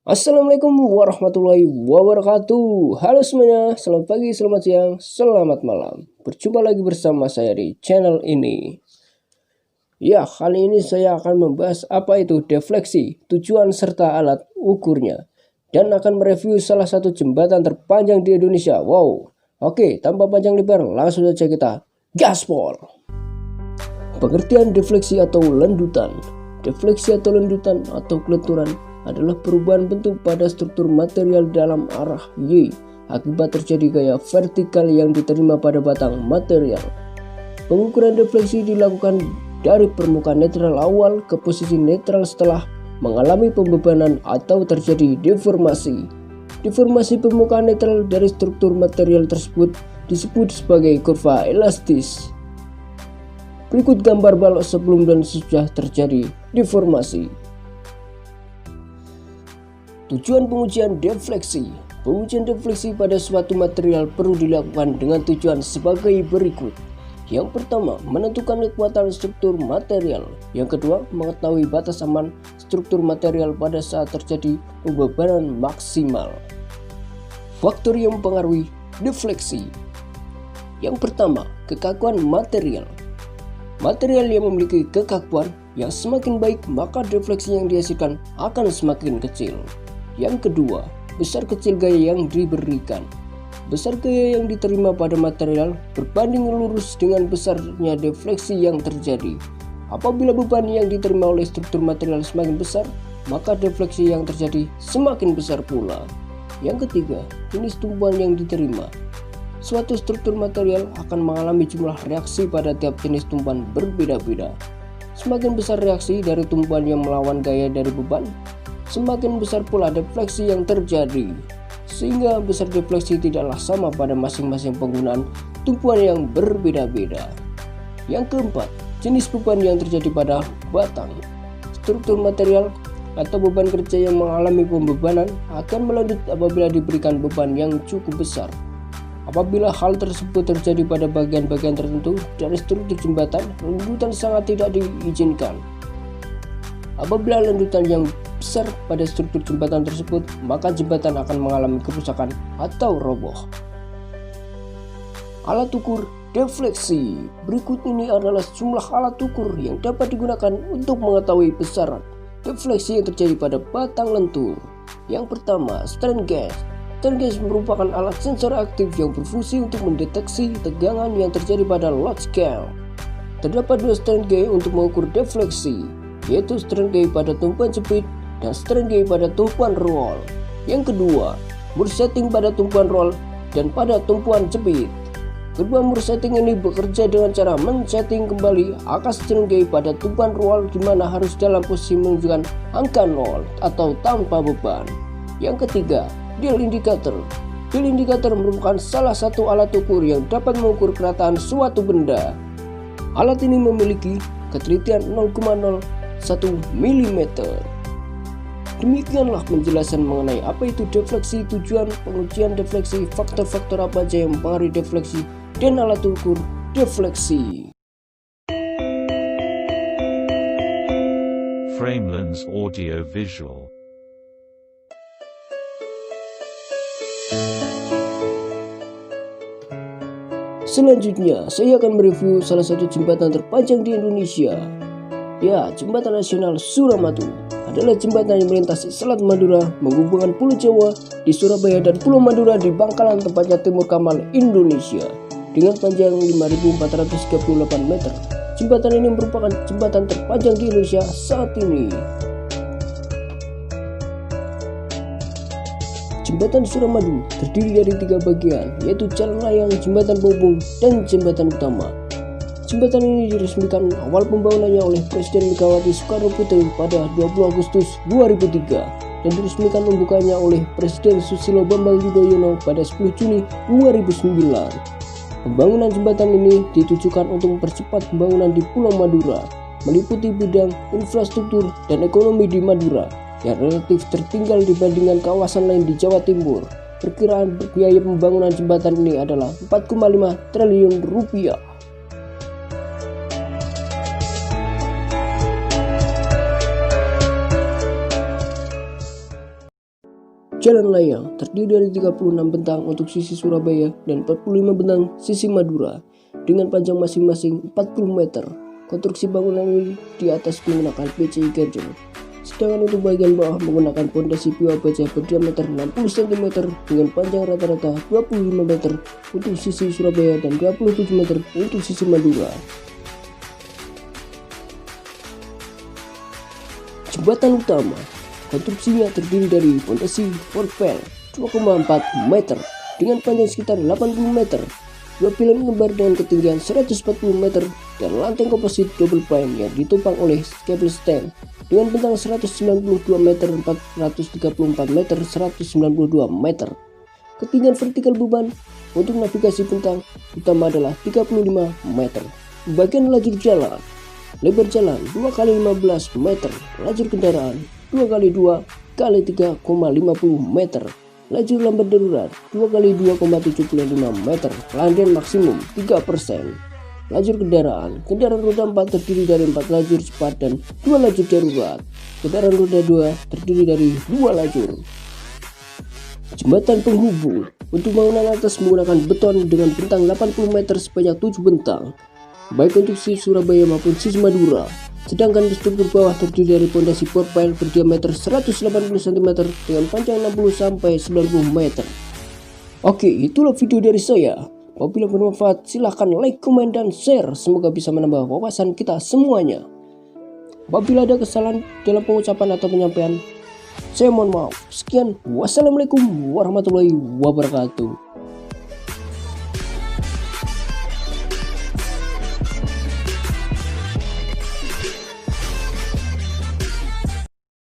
Assalamualaikum warahmatullahi wabarakatuh. Halo semuanya, selamat pagi, selamat siang, selamat malam. Berjumpa lagi bersama saya di channel ini. Ya, kali ini saya akan membahas apa itu defleksi, tujuan serta alat ukurnya, dan akan mereview salah satu jembatan terpanjang di Indonesia. Wow, oke, tanpa panjang lebar, langsung saja kita gaspol. Pengertian defleksi atau lendutan. Defleksi atau lendutan atau kelenturan adalah perubahan bentuk pada struktur material dalam arah Y akibat terjadi gaya vertikal yang diterima pada batang material. Pengukuran defleksi dilakukan dari permukaan netral awal ke posisi netral setelah mengalami pembebanan atau terjadi deformasi. Deformasi permukaan netral dari struktur material tersebut disebut sebagai kurva elastis. Berikut gambar balok sebelum dan sesudah terjadi deformasi. Tujuan pengujian defleksi. Pengujian defleksi pada suatu material perlu dilakukan dengan tujuan sebagai berikut. Yang pertama, menentukan kekuatan struktur material. Yang kedua, mengetahui batas aman struktur material pada saat terjadi pembebanan maksimal. Faktor yang mempengaruhi defleksi. Yang pertama, kekakuan material. Material yang memiliki kekakuan yang semakin baik, maka defleksi yang dihasilkan akan semakin kecil. Yang kedua, besar kecil gaya yang diberikan. Besar gaya yang diterima pada material berbanding lurus dengan besarnya defleksi yang terjadi. Apabila beban yang diterima oleh struktur material semakin besar, maka defleksi yang terjadi semakin besar pula. Yang ketiga, jenis tumpuan yang diterima. Suatu struktur material akan mengalami jumlah reaksi pada tiap jenis tumpuan berbeda-beda. Semakin besar reaksi dari tumpuan yang melawan gaya dari beban, semakin besar pula defleksi yang terjadi, sehingga besar defleksi tidaklah sama pada masing-masing penggunaan tumpuan yang berbeda-beda. Yang keempat, jenis beban yang terjadi pada batang. Struktur material atau beban kerja yang mengalami pembebanan akan melandut apabila diberikan beban yang cukup besar. Apabila hal tersebut terjadi pada bagian-bagian tertentu dari struktur jembatan, lendutan sangat tidak diizinkan. Apabila lendutan yang besar pada struktur jembatan tersebut, maka jembatan akan mengalami kerusakan atau roboh. Alat ukur defleksi. Berikut ini adalah sejumlah alat ukur yang dapat digunakan untuk mengetahui besaran defleksi yang terjadi pada batang lentur. Yang pertama, strain gauge. Strain gauge merupakan alat sensor aktif yang berfungsi untuk mendeteksi tegangan yang terjadi pada load scale. Terdapat dua strain gauge untuk mengukur defleksi, yaitu strain gauge pada tumpuan jepit dan strain gauge pada tumpuan roll. Yang kedua, mur setting pada tumpuan roll dan pada tumpuan jepit. Kedua mur setting ini bekerja dengan cara men-setting kembali angka strain gauge pada tumpuan roll, di mana harus dalam posisi menunjukkan angka 0 atau tanpa beban. Yang ketiga, dial indicator. Dial indicator merupakan salah satu alat ukur yang dapat mengukur kerataan suatu benda. Alat ini memiliki ketelitian 0,01 mm. Demikianlah penjelasan mengenai apa itu defleksi, tujuan pengujian defleksi, faktor-faktor apa saja yang mempengaruhi defleksi, dan alat ukur defleksi. Framelens Audio Visual. Selanjutnya, saya akan mereview salah satu jembatan terpanjang di Indonesia. Ya, Jembatan Nasional Suramadu adalah jembatan yang melintasi Selat Madura menghubungkan Pulau Jawa di Surabaya dan Pulau Madura di Bangkalan, tempatnya Timur Kamal, Indonesia. Dengan panjang 5.438 meter, jembatan ini merupakan jembatan terpanjang di Indonesia saat ini. Jembatan Suramadu terdiri dari 3 bagian, yaitu jalan layang, jembatan penghubung, dan jembatan utama. Jembatan ini diresmikan awal pembangunannya oleh Presiden Megawati Soekarno Putri pada 20 Agustus 2003 dan diresmikan pembukanya oleh Presiden Susilo Bambang Yudhoyono pada 10 Juni 2009. Pembangunan jembatan ini ditujukan untuk mempercepat pembangunan di Pulau Madura, meliputi bidang infrastruktur dan ekonomi di Madura yang relatif tertinggal dibandingkan kawasan lain di Jawa Timur. Perkiraan biaya pembangunan jembatan ini adalah 4,5 triliun rupiah. Jalan layang terdiri dari 36 bentang untuk sisi Surabaya dan 45 bentang sisi Madura dengan panjang masing-masing 40 meter. Konstruksi bangunan ini di atas menggunakan PCI Gardel. Sedangkan untuk bagian bawah menggunakan pondasi pipa baja berdiameter 60 cm dengan panjang rata-rata 25 meter untuk sisi Surabaya dan 27 meter untuk sisi Madura. Jembatan utama konstruksinya terdiri dari pondasi porpel 2,4 meter dengan panjang sekitar 80 meter, dua pilar ngebar dengan ketinggian 140 meter, dan lantai komposit double pine yang ditopang oleh cable stand dengan bentang 192 meter, 434 meter, 192 meter. Ketinggian vertikal beban untuk navigasi bentang utama adalah 35 meter. Bagian lajur jalan, lebar jalan 2 x 15 meter, lajur kendaraan 2 x 2 x 3,50 meter, lajur lambat darurat 2 x 2,75 meter, kelandaian maksimum 3%. Lajur kendaraan roda 4 terdiri dari 4 lajur cepat dan 2 lajur darurat. Kendaraan roda 2 terdiri dari 2 lajur. Jembatan penghubung untuk bangunan atas menggunakan beton dengan bentang 80 meter sebanyak 7 bentang, baik untuk sisi Surabaya maupun sisi Madura. Sedangkan struktur bawah terdiri dari pondasi porpile berdiameter 180 cm dengan panjang 60 sampai 90 meter. Oke, itulah video dari saya. Apabila bermanfaat, silahkan like, komen, dan share. Semoga bisa menambah wawasan kita semuanya. Apabila ada kesalahan dalam pengucapan atau penyampaian, saya mohon maaf. Sekian, wassalamualaikum warahmatullahi wabarakatuh.